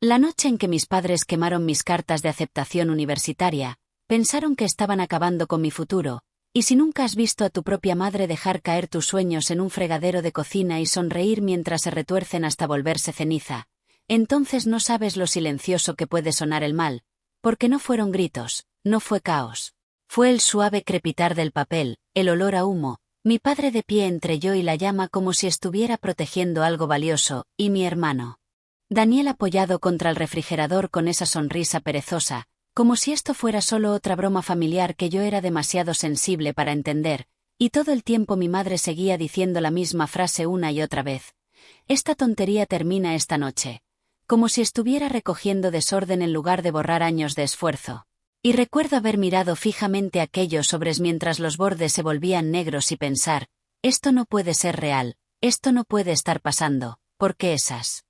La noche en que mis padres quemaron mis cartas de aceptación universitaria, pensaron que estaban acabando con mi futuro, y si nunca has visto a tu propia madre dejar caer tus sueños en un fregadero de cocina y sonreír mientras se retuercen hasta volverse ceniza, entonces no sabes lo silencioso que puede sonar el mal, porque no fueron gritos, no fue caos. Fue el suave crepitar del papel, el olor a humo, mi padre de pie entre yo y la llama como si estuviera protegiendo algo valioso, y mi hermano Daniel apoyado contra el refrigerador con esa sonrisa perezosa, como si esto fuera solo otra broma familiar que yo era demasiado sensible para entender, y todo el tiempo mi madre seguía diciendo la misma frase una y otra vez. Esta tontería termina esta noche. Como si estuviera recogiendo desorden en lugar de borrar años de esfuerzo. Y recuerdo haber mirado fijamente aquellos sobres mientras los bordes se volvían negros y pensar, esto no puede ser real, esto no puede estar pasando, porque esas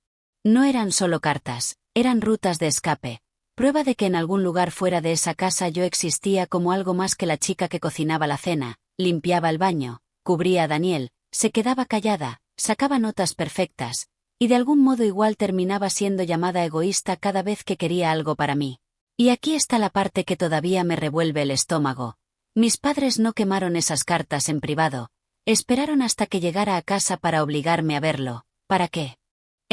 no eran solo cartas, eran rutas de escape, prueba de que en algún lugar fuera de esa casa yo existía como algo más que la chica que cocinaba la cena, limpiaba el baño, cubría a Daniel, se quedaba callada, sacaba notas perfectas, y de algún modo igual terminaba siendo llamada egoísta cada vez que quería algo para mí. Y aquí está la parte que todavía me revuelve el estómago. Mis padres no quemaron esas cartas en privado, esperaron hasta que llegara a casa para obligarme a verlo. ¿Para qué?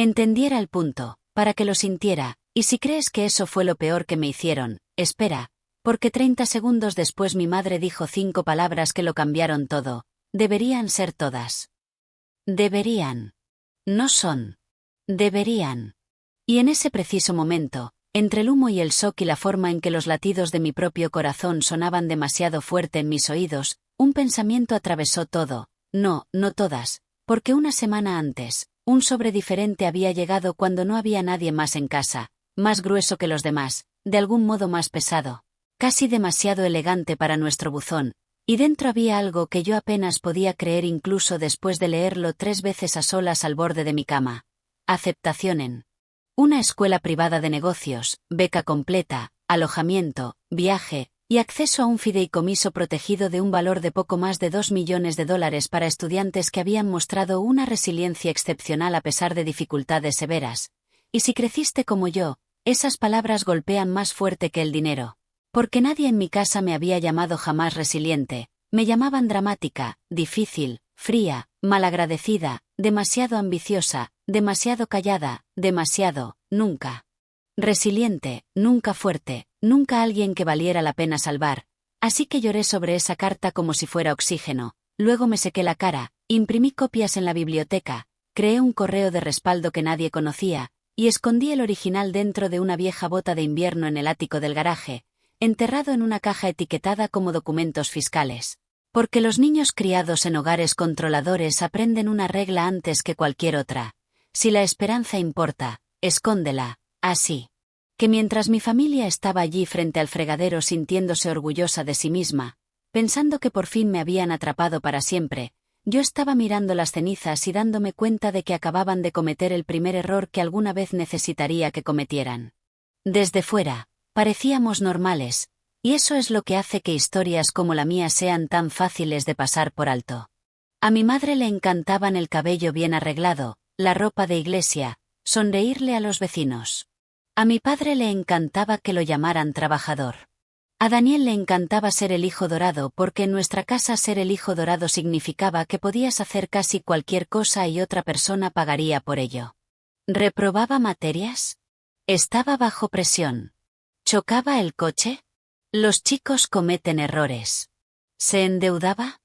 Entendiera el punto, para que lo sintiera, y si crees que eso fue lo peor que me hicieron, espera, porque 30 segundos después mi madre dijo 5 palabras que lo cambiaron todo. Deberían ser todas. Deberían. No son. Deberían. Y en ese preciso momento, entre el humo y el shock y la forma en que los latidos de mi propio corazón sonaban demasiado fuerte en mis oídos, un pensamiento atravesó todo. No, no todas, porque una semana antes, un sobre diferente había llegado cuando no había nadie más en casa, más grueso que los demás, de algún modo más pesado, casi demasiado elegante para nuestro buzón, y dentro había algo que yo apenas podía creer incluso después de leerlo 3 veces a solas al borde de mi cama. Aceptación en una escuela privada de negocios, beca completa, alojamiento, viaje, y acceso a un fideicomiso protegido de un valor de poco más de $2 millones para estudiantes que habían mostrado una resiliencia excepcional a pesar de dificultades severas. Y si creciste como yo, esas palabras golpean más fuerte que el dinero. Porque nadie en mi casa me había llamado jamás resiliente, me llamaban dramática, difícil, fría, malagradecida, demasiado ambiciosa, demasiado callada, demasiado, nunca resiliente, nunca fuerte, nunca alguien que valiera la pena salvar. Así que lloré sobre esa carta como si fuera oxígeno, luego me sequé la cara, imprimí copias en la biblioteca, creé un correo de respaldo que nadie conocía, y escondí el original dentro de una vieja bota de invierno en el ático del garaje, enterrado en una caja etiquetada como documentos fiscales. Porque los niños criados en hogares controladores aprenden una regla antes que cualquier otra. Si la esperanza importa, escóndela. Así que mientras mi familia estaba allí frente al fregadero sintiéndose orgullosa de sí misma, pensando que por fin me habían atrapado para siempre, yo estaba mirando las cenizas y dándome cuenta de que acababan de cometer el primer error que alguna vez necesitaría que cometieran. Desde fuera, parecíamos normales, y eso es lo que hace que historias como la mía sean tan fáciles de pasar por alto. A mi madre le encantaban el cabello bien arreglado, la ropa de iglesia, sonreírle a los vecinos. A mi padre le encantaba que lo llamaran trabajador. A Daniel le encantaba ser el hijo dorado porque en nuestra casa ser el hijo dorado significaba que podías hacer casi cualquier cosa y otra persona pagaría por ello. ¿Reprobaba materias? ¿Estaba bajo presión? ¿Chocaba el coche? Los chicos cometen errores. ¿Se endeudaba?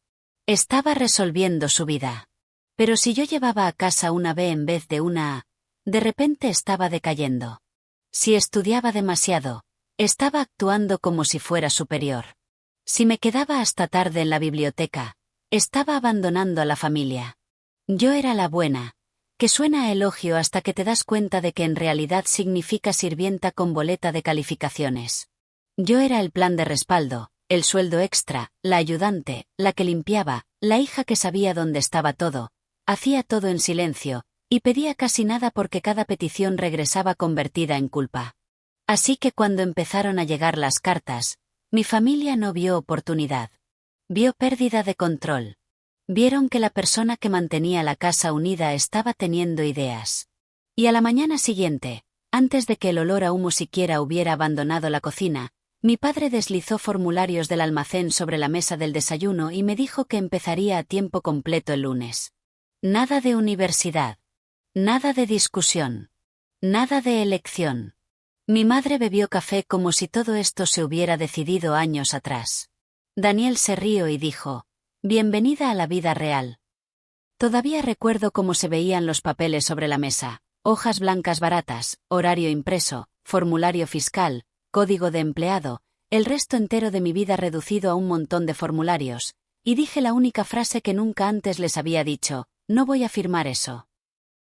Estaba resolviendo su vida. Pero si yo llevaba a casa una B en vez de una A, de repente estaba decayendo. Si estudiaba demasiado, estaba actuando como si fuera superior. Si me quedaba hasta tarde en la biblioteca, estaba abandonando a la familia. Yo era la buena, que suena a elogio hasta que te das cuenta de que en realidad significa sirvienta con boleta de calificaciones. Yo era el plan de respaldo, el sueldo extra, la ayudante, la que limpiaba, la hija que sabía dónde estaba todo, hacía todo en silencio, y pedía casi nada porque cada petición regresaba convertida en culpa. Así que cuando empezaron a llegar las cartas, mi familia no vio oportunidad. Vio pérdida de control. Vieron que la persona que mantenía la casa unida estaba teniendo ideas. Y a la mañana siguiente, Antes de que el olor a humo siquiera hubiera abandonado la cocina, mi padre deslizó formularios del almacén sobre la mesa del desayuno y me dijo que empezaría a tiempo completo el lunes. Nada de universidad. Nada de discusión. Nada de elección. Mi madre bebió café como si todo esto se hubiera decidido años atrás. Daniel se rió y dijo: «Bienvenida a la vida real». Todavía recuerdo cómo se veían los papeles sobre la mesa: hojas blancas baratas, horario impreso, formulario fiscal, código de empleado, el resto entero de mi vida reducido a un montón de formularios, y dije la única frase que nunca antes les había dicho: «No voy a firmar eso».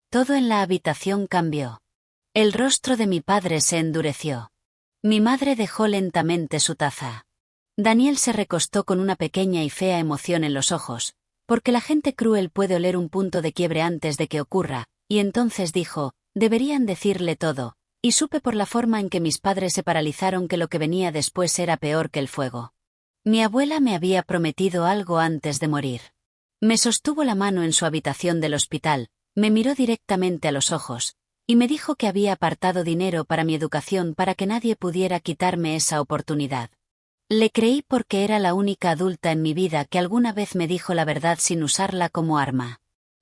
Todo en la habitación cambió. El rostro de mi padre se endureció. Mi madre dejó lentamente su taza. Daniel se recostó con una pequeña y fea emoción en los ojos, porque la gente cruel puede oler un punto de quiebre antes de que ocurra, y entonces dijo: «Deberían decirle todo», y supe por la forma en que mis padres se paralizaron que lo que venía después era peor que el fuego. Mi abuela me había prometido algo antes de morir. Me sostuvo la mano en su habitación del hospital, me miró directamente a los ojos, y me dijo que había apartado dinero para mi educación para que nadie pudiera quitarme esa oportunidad. Le creí porque era la única adulta en mi vida que alguna vez me dijo la verdad sin usarla como arma.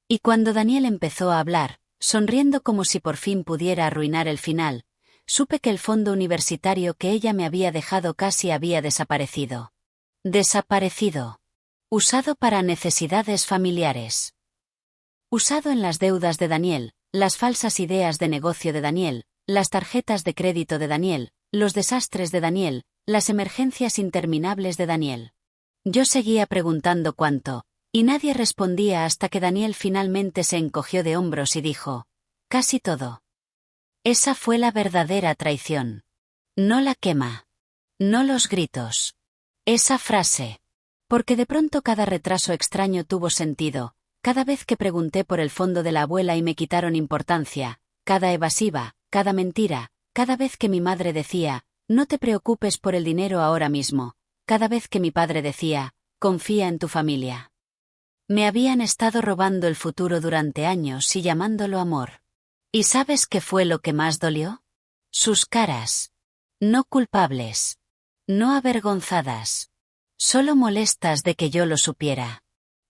Y cuando Daniel empezó a hablar, sonriendo como si por fin pudiera arruinar el final, supe que el fondo universitario que ella me había dejado casi había desaparecido. Desaparecido. Usado para necesidades familiares. Usado en las deudas de Daniel, las falsas ideas de negocio de Daniel, las tarjetas de crédito de Daniel, los desastres de Daniel, las emergencias interminables de Daniel. Yo seguía preguntando cuánto, y nadie respondía hasta que Daniel finalmente se encogió de hombros y dijo: «Casi todo». Esa fue la verdadera traición. No la quema. No los gritos. Esa frase. Porque de pronto cada retraso extraño tuvo sentido, cada vez que pregunté por el fondo de la abuela y me quitaron importancia, cada evasiva, cada mentira, cada vez que mi madre decía: «No te preocupes por el dinero ahora mismo», cada vez que mi padre decía: «Confía en tu familia». Me habían estado robando el futuro durante años y llamándolo amor. ¿Y sabes qué fue lo que más dolió? Sus caras. No culpables. No avergonzadas. Solo molestas de que yo lo supiera.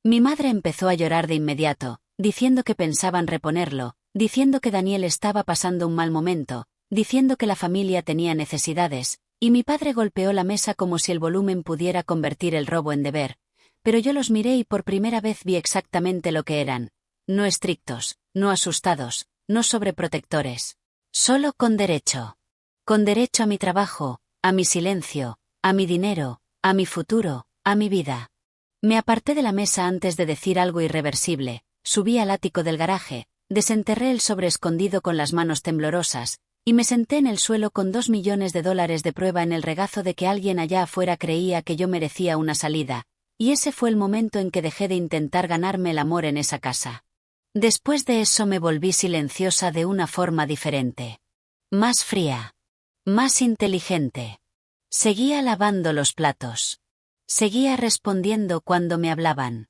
Mi madre empezó a llorar de inmediato, diciendo que pensaban reponerlo, diciendo que Daniel estaba pasando un mal momento, diciendo que la familia tenía necesidades, y mi padre golpeó la mesa como si el volumen pudiera convertir el robo en deber. Pero yo los miré y por primera vez vi exactamente lo que eran: no estrictos, no asustados, no sobreprotectores. Solo con derecho. Con derecho a mi trabajo, a mi silencio, a mi dinero, a mi futuro, a mi vida. Me aparté de la mesa antes de decir algo irreversible, subí al ático del garaje, desenterré el sobre escondido con las manos temblorosas, y me senté en el suelo con $2 millones de prueba en el regazo de que alguien allá afuera creía que yo merecía una salida. Y ese fue el momento en que dejé de intentar ganarme el amor en esa casa. Después de eso me volví silenciosa de una forma diferente. Más fría. Más inteligente. Seguía lavando los platos. Seguía respondiendo cuando me hablaban.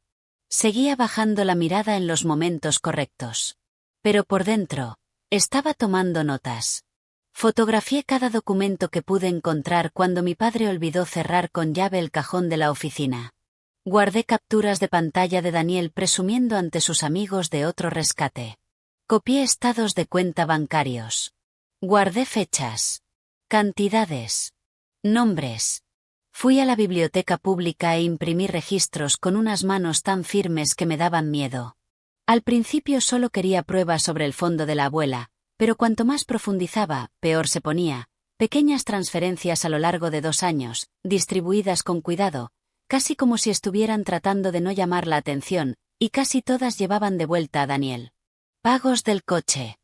Seguía bajando la mirada en los momentos correctos. Pero por dentro, estaba tomando notas. Fotografié cada documento que pude encontrar cuando mi padre olvidó cerrar con llave el cajón de la oficina. Guardé capturas de pantalla de Daniel presumiendo ante sus amigos de otro rescate. Copié estados de cuenta bancarios. Guardé fechas. Cantidades. Nombres. Fui a la biblioteca pública e imprimí registros con unas manos tan firmes que me daban miedo. Al principio solo quería pruebas sobre el fondo de la abuela, pero cuanto más profundizaba, peor se ponía. Pequeñas transferencias a lo largo de 2 años, distribuidas con cuidado, casi como si estuvieran tratando de no llamar la atención, y casi todas llevaban de vuelta a Daniel. Pagos del coche.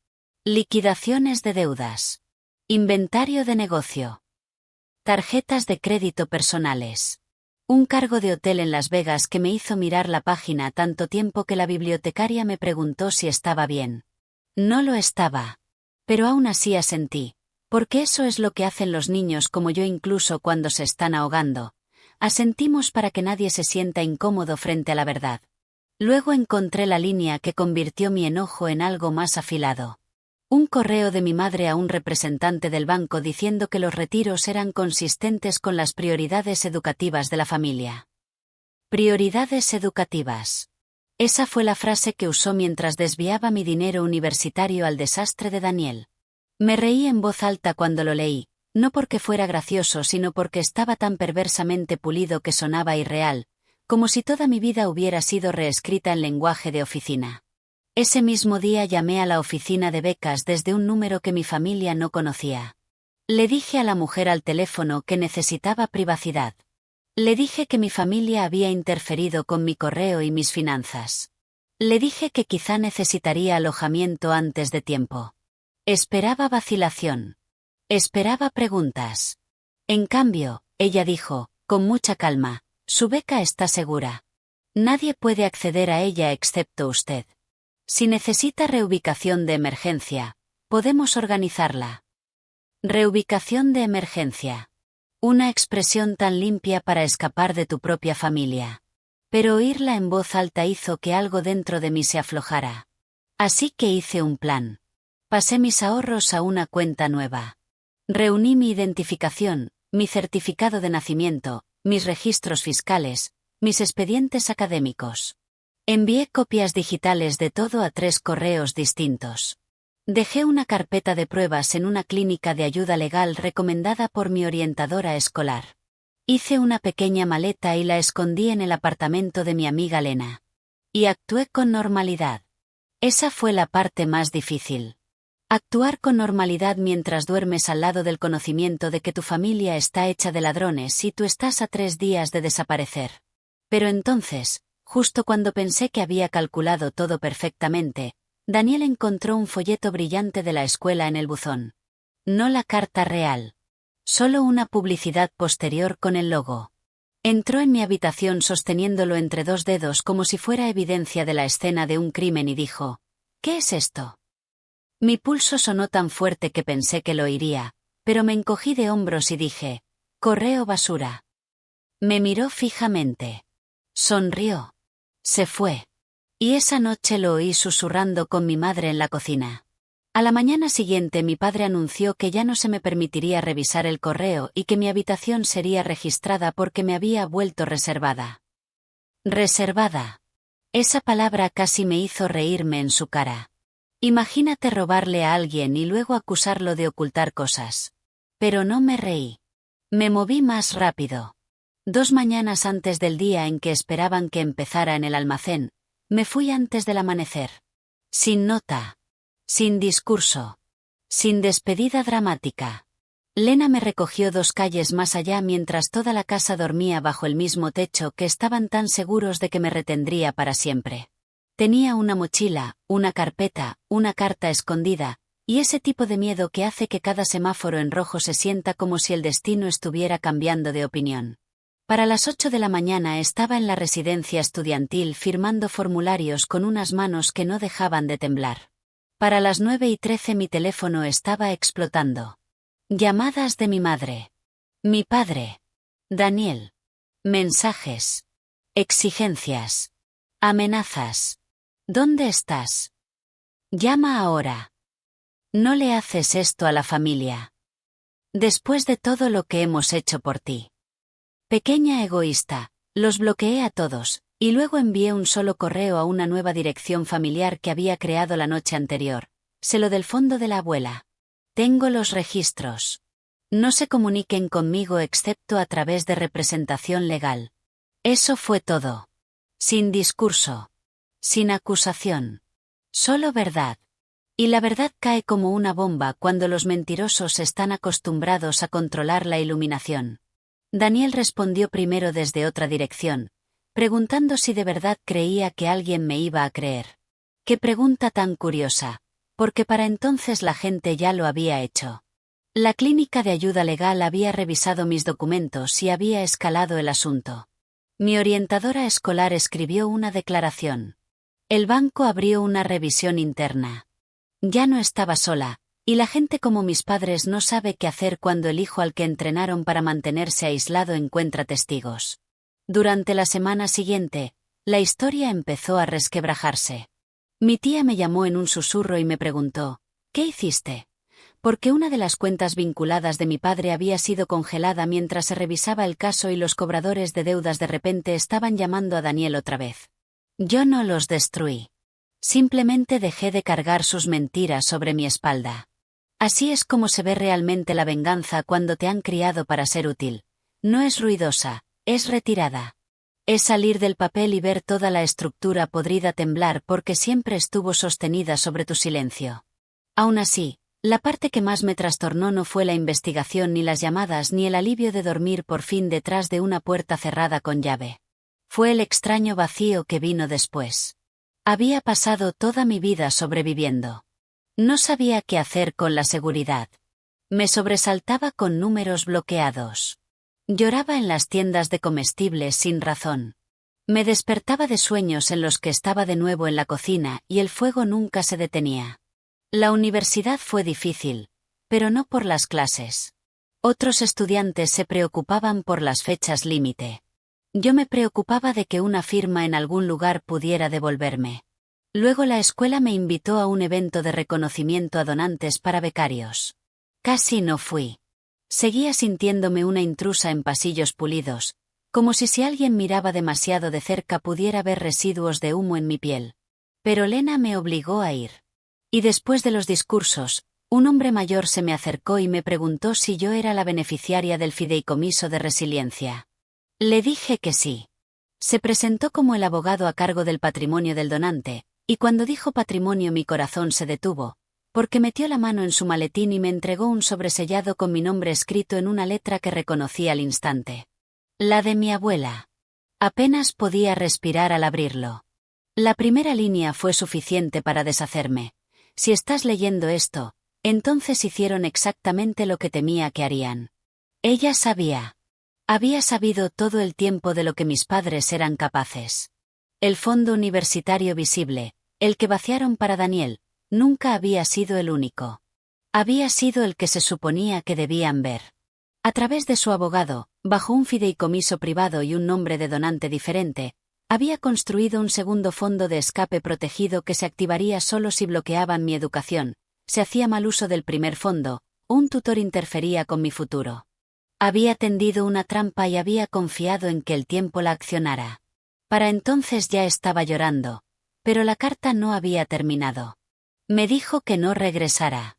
Liquidaciones de deudas. Inventario de negocio. Tarjetas de crédito personales. Un cargo de hotel en Las Vegas que me hizo mirar la página tanto tiempo que la bibliotecaria me preguntó si estaba bien. No lo estaba. Pero aún así asentí, porque eso es lo que hacen los niños como yo incluso cuando se están ahogando. Asentimos para que nadie se sienta incómodo frente a la verdad. Luego encontré la línea que convirtió mi enojo en algo más afilado. Un correo de mi madre a un representante del banco diciendo que los retiros eran consistentes con las prioridades educativas de la familia. Prioridades educativas. Esa fue la frase que usó mientras desviaba mi dinero universitario al desastre de Daniel. Me reí en voz alta cuando lo leí, no porque fuera gracioso sino porque estaba tan perversamente pulido que sonaba irreal, como si toda mi vida hubiera sido reescrita en lenguaje de oficina. Ese mismo día llamé a la oficina de becas desde un número que mi familia no conocía. Le dije a la mujer al teléfono que necesitaba privacidad. Le dije que mi familia había interferido con mi correo y mis finanzas. Le dije que quizá necesitaría alojamiento antes de tiempo. Esperaba vacilación. Esperaba preguntas. En cambio, ella dijo, con mucha calma, su beca está segura. Nadie puede acceder a ella excepto usted. Si necesita reubicación de emergencia, podemos organizarla. Reubicación de emergencia. Una expresión tan limpia para escapar de tu propia familia. Pero oírla en voz alta hizo que algo dentro de mí se aflojara. Así que hice un plan. Pasé mis ahorros a una cuenta nueva. Reuní mi identificación, mi certificado de nacimiento, mis registros fiscales, mis expedientes académicos. Envié copias digitales de todo a 3 correos distintos. Dejé una carpeta de pruebas en una clínica de ayuda legal recomendada por mi orientadora escolar. Hice una pequeña maleta y la escondí en el apartamento de mi amiga Lena. Y actué con normalidad. Esa fue la parte más difícil. Actuar con normalidad mientras duermes al lado del conocimiento de que tu familia está hecha de ladrones y tú estás a 3 días de desaparecer. Pero entonces, justo cuando pensé que había calculado todo perfectamente, Daniel encontró un folleto brillante de la escuela en el buzón. No la carta real. Solo una publicidad posterior con el logo. Entró en mi habitación sosteniéndolo entre 2 dedos como si fuera evidencia de la escena de un crimen y dijo, ¿qué es esto? Mi pulso sonó tan fuerte que pensé que lo oiría, pero me encogí de hombros y dije, correo basura. Me miró fijamente. Sonrió. Se fue. Y esa noche lo oí susurrando con mi madre en la cocina. A la mañana siguiente mi padre anunció que ya no se me permitiría revisar el correo y que mi habitación sería registrada porque me había vuelto reservada. Reservada. Esa palabra casi me hizo reírme en su cara. Imagínate robarle a alguien y luego acusarlo de ocultar cosas. Pero no me reí. Me moví más rápido. 2 mañanas antes del día en que esperaban que empezara en el almacén, me fui antes del amanecer. Sin nota. Sin discurso. Sin despedida dramática. Lena me recogió 2 calles más allá mientras toda la casa dormía bajo el mismo techo que estaban tan seguros de que me retendría para siempre. Tenía una mochila, una carpeta, una carta escondida, y ese tipo de miedo que hace que cada semáforo en rojo se sienta como si el destino estuviera cambiando de opinión. Para las 8 de la mañana estaba en la residencia estudiantil firmando formularios con unas manos que no dejaban de temblar. Para las 9:13 mi teléfono estaba explotando. Llamadas de mi madre. Mi padre. Daniel. Mensajes. Exigencias. Amenazas. ¿Dónde estás? Llama ahora. No le haces esto a la familia. Después de todo lo que hemos hecho por ti. Pequeña egoísta, los bloqueé a todos, y luego envié un solo correo a una nueva dirección familiar que había creado la noche anterior. Se lo del fondo de la abuela. Tengo los registros. No se comuniquen conmigo excepto a través de representación legal. Eso fue todo. Sin discurso. Sin acusación. Solo verdad. Y la verdad cae como una bomba cuando los mentirosos están acostumbrados a controlar la iluminación. Daniel respondió primero desde otra dirección, preguntando si de verdad creía que alguien me iba a creer. Qué pregunta tan curiosa, porque para entonces la gente ya lo había hecho. La clínica de ayuda legal había revisado mis documentos y había escalado el asunto. Mi orientadora escolar escribió una declaración. El banco abrió una revisión interna. Ya no estaba sola. Y la gente como mis padres no sabe qué hacer cuando el hijo al que entrenaron para mantenerse aislado encuentra testigos. Durante la semana siguiente, la historia empezó a resquebrajarse. Mi tía me llamó en un susurro y me preguntó, ¿Qué hiciste? Porque una de las cuentas vinculadas de mi padre había sido congelada mientras se revisaba el caso y los cobradores de deudas de repente estaban llamando a Daniel otra vez. Yo no los destruí. Simplemente dejé de cargar sus mentiras sobre mi espalda. Así es como se ve realmente la venganza cuando te han criado para ser útil. No es ruidosa, es retirada. Es salir del papel y ver toda la estructura podrida temblar porque siempre estuvo sostenida sobre tu silencio. Aún así, la parte que más me trastornó no fue la investigación ni las llamadas ni el alivio de dormir por fin detrás de una puerta cerrada con llave. Fue el extraño vacío que vino después. Había pasado toda mi vida sobreviviendo. No sabía qué hacer con la seguridad. Me sobresaltaba con números bloqueados. Lloraba en las tiendas de comestibles sin razón. Me despertaba de sueños en los que estaba de nuevo en la cocina y el fuego nunca se detenía. La universidad fue difícil, pero no por las clases. Otros estudiantes se preocupaban por las fechas límite. Yo me preocupaba de que una firma en algún lugar pudiera devolverme. Luego la escuela me invitó a un evento de reconocimiento a donantes para becarios. Casi no fui. Seguía sintiéndome una intrusa en pasillos pulidos, como si alguien miraba demasiado de cerca pudiera ver residuos de humo en mi piel. Pero Lena me obligó a ir. Y después de los discursos, un hombre mayor se me acercó y me preguntó si yo era la beneficiaria del fideicomiso de resiliencia. Le dije que sí. Se presentó como el abogado a cargo del patrimonio del donante, y cuando dijo patrimonio mi corazón se detuvo, porque metió la mano en su maletín y me entregó un sobresellado con mi nombre escrito en una letra que reconocí al instante. La de mi abuela. Apenas podía respirar al abrirlo. La primera línea fue suficiente para deshacerme. Si estás leyendo esto, entonces hicieron exactamente lo que temía que harían. Ella sabía. Había sabido todo el tiempo de lo que mis padres eran capaces. El fondo universitario visible, el que vaciaron para Daniel, nunca había sido el único. Había sido el que se suponía que debían ver. A través de su abogado, bajo un fideicomiso privado y un nombre de donante diferente, había construido un segundo fondo de escape protegido que se activaría solo si bloqueaban mi educación, se hacía mal uso del primer fondo, un tutor interfería con mi futuro. Había tendido una trampa y había confiado en que el tiempo la accionara. Para entonces ya estaba llorando, pero la carta no había terminado. Me dijo que no regresara.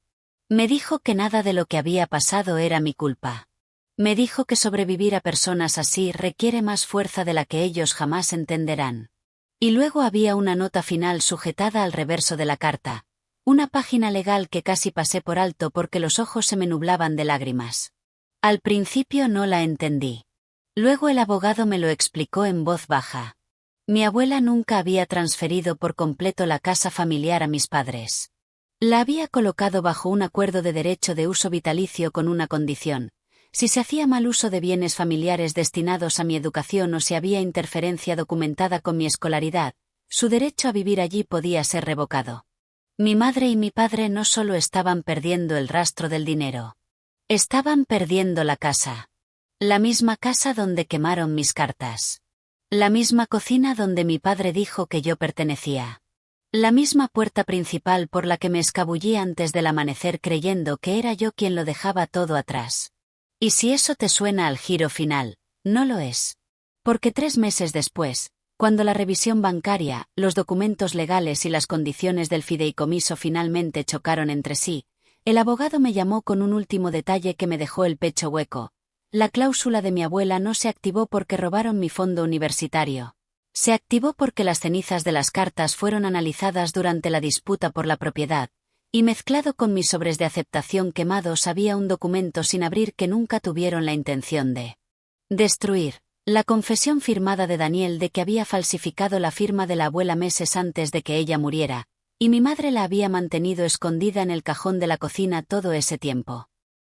Me dijo que nada de lo que había pasado era mi culpa. Me dijo que sobrevivir a personas así requiere más fuerza de la que ellos jamás entenderán. Y luego había una nota final sujetada al reverso de la carta, una página legal que casi pasé por alto porque los ojos se me nublaban de lágrimas. Al principio no la entendí. Luego el abogado me lo explicó en voz baja. Mi abuela nunca había transferido por completo la casa familiar a mis padres. La había colocado bajo un acuerdo de derecho de uso vitalicio con una condición. Si se hacía mal uso de bienes familiares destinados a mi educación o si había interferencia documentada con mi escolaridad, su derecho a vivir allí podía ser revocado. Mi madre y mi padre no solo estaban perdiendo el rastro del dinero. Estaban perdiendo la casa. La misma casa donde quemaron mis cartas. La misma cocina donde mi padre dijo que yo pertenecía. La misma puerta principal por la que me escabullí antes del amanecer creyendo que era yo quien lo dejaba todo atrás. Y si eso te suena al giro final, no lo es. Porque 3 meses después, cuando la revisión bancaria, los documentos legales y las condiciones del fideicomiso finalmente chocaron entre sí, el abogado me llamó con un último detalle que me dejó el pecho hueco. La cláusula de mi abuela no se activó porque robaron mi fondo universitario. Se activó porque las cenizas de las cartas fueron analizadas durante la disputa por la propiedad, y mezclado con mis sobres de aceptación quemados había un documento sin abrir que nunca tuvieron la intención de destruir. La confesión firmada de Daniel de que había falsificado la firma de la abuela meses antes de que ella muriera, y mi madre la había mantenido escondida en el cajón de la cocina todo ese tiempo.